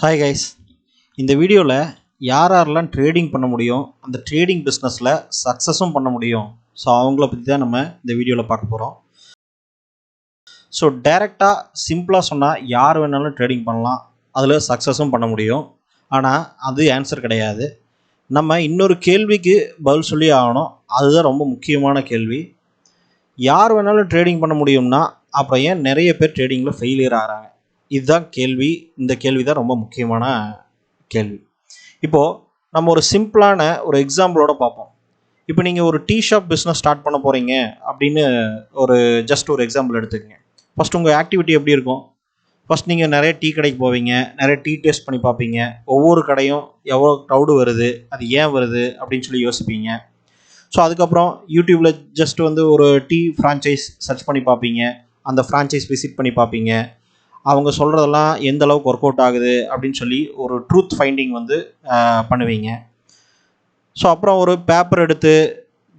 Hi guys, இந்த வீடியோவில் யாரெல்லாம் ட்ரேடிங் பண்ண முடியும், அந்த ட்ரேடிங் பிஸ்னஸில் சக்ஸஸும் பண்ண முடியும், ஸோ அவங்கள பற்றி தான் நம்ம இந்த வீடியோவில் பார்க்க போகிறோம். ஸோ டைரெக்டாக சிம்பிளாக சொன்னால் யார் வேணாலும் ட்ரேடிங் பண்ணலாம், அதில் சக்ஸஸும் பண்ண முடியும். ஆனால் அது ஆன்சர் கிடையாது. நம்ம இன்னொரு கேள்விக்கு பதில் சொல்லி ஆகணும். அதுதான் ரொம்ப முக்கியமான கேள்வி. யார் வேணாலும் ட்ரேடிங் பண்ண முடியும்னா அப்புறம் ஏன் நிறைய பேர் ட்ரேடிங்கில் ஃபெயிலியர் ஆகிறாங்க? இதுதான் கேள்வி. இந்த கேள்வி தான் ரொம்ப முக்கியமான கேள்வி. இப்போது நம்ம ஒரு சிம்பிளான ஒரு எக்ஸாம்பிளோட பார்ப்போம். இப்போ நீங்கள் ஒரு டீ ஷாப் பிஸ்னஸ் ஸ்டார்ட் பண்ண போகிறீங்க அப்படின்னு ஜஸ்ட் ஒரு எக்ஸாம்பிள் எடுத்துக்கங்க. ஃபஸ்ட் உங்கள் ஆக்டிவிட்டி எப்படி இருக்கும்? ஃபஸ்ட் நீங்கள் நிறைய டீ கடைக்கு போவீங்க, நிறைய டீ டேஸ்ட் பண்ணி பார்ப்பீங்க. ஒவ்வொரு கடையும் எவ்வளோ க்ரௌடு வருது, அது ஏன் வருது அப்படின்னு சொல்லி யோசிப்பீங்க. ஸோ அதுக்கப்புறம் யூடியூப்பில் ஜஸ்ட் ஒரு டீ ஃப்ரான்ச்சைஸ் சர்ச் பண்ணி பார்ப்பீங்க, அந்த ஃப்ரான்ச்சைஸ் விசிட் பண்ணி பார்ப்பீங்க. அவங்க சொல்கிறதெல்லாம் எந்த அளவுக்கு ஒர்க் அவுட் ஆகுது அப்படின்னு சொல்லி ஒரு ட்ரூத் ஃபைண்டிங் பண்ணுவீங்க. ஸோ அப்புறம் ஒரு பேப்பர் எடுத்து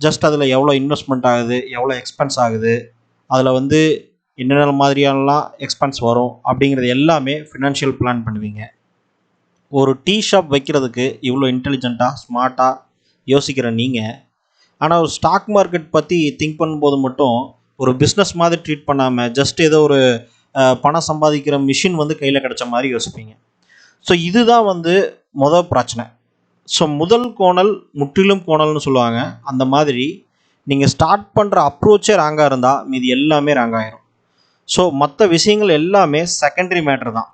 ஜஸ்ட் அதில் எவ்வளோ இன்வெஸ்ட்மெண்ட் ஆகுது, எவ்வளோ எக்ஸ்பென்ஸ் ஆகுது, அதில் என்னென்ன மாதிரியானலாம் எக்ஸ்பென்ஸ் வரும் அப்படிங்கிறது எல்லாமே ஃபினான்ஷியல் பிளான் பண்ணுவீங்க. ஒரு டீ ஷாப் வைக்கிறதுக்கு இவ்வளோ இன்டெலிஜென்ட்டாக ஸ்மார்ட்டாக யோசிக்கிற நீங்கள், ஆனால் ஒரு ஸ்டாக் மார்க்கெட் பற்றி திங்க் பண்ணும்போது மட்டும் ஒரு பிஸ்னஸ் மாதிரி ட்ரீட் பண்ணாமல் ஜஸ்ட் ஏதோ ஒரு பணம் சம்பாதிக்கிற மிஷின் கையில் கிடச்ச மாதிரி யோசிப்பீங்க. ஸோ இதுதான் முதல் பிரச்சனை. ஸோ முதல் கோணல் முற்றிலும் கோணல்னு சொல்லுவாங்க. அந்த மாதிரி நீங்கள் ஸ்டார்ட் பண்ணுற அப்ரோச்சே ராங்காக இருந்தால் மீது எல்லாமே ராங்காயிரும். ஸோ மற்ற விஷயங்கள் எல்லாமே செகண்டரி மேட்ரு தான்.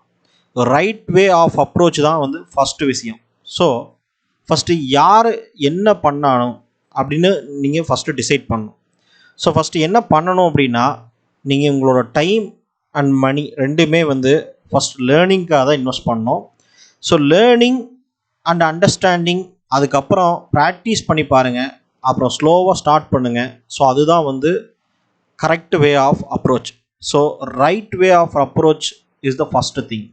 ரைட் வே ஆஃப் அப்ரோச் தான் ஃபஸ்ட்டு விஷயம். ஸோ ஃபஸ்ட்டு யார் என்ன பண்ணணும் அப்படின்னு நீங்கள் ஃபஸ்ட்டு டிசைட் பண்ணணும். ஸோ ஃபஸ்ட்டு என்ன பண்ணணும் அப்படின்னா, நீங்கள் உங்களோட டைம் அண்ட் மணி ரெண்டுமே ஃபஸ்ட் லேர்னிங்காக தான் இன்வெஸ்ட் பண்ணணும். ஸோ லேர்னிங் அண்ட் அண்டர்ஸ்டாண்டிங், அதுக்கப்புறம் ப்ராக்டிஸ் பண்ணி பாருங்கள், அப்புறம் ஸ்லோவாக ஸ்டார்ட் பண்ணுங்கள். ஸோ அதுதான் correct way of approach. So right way of approach is the first thing.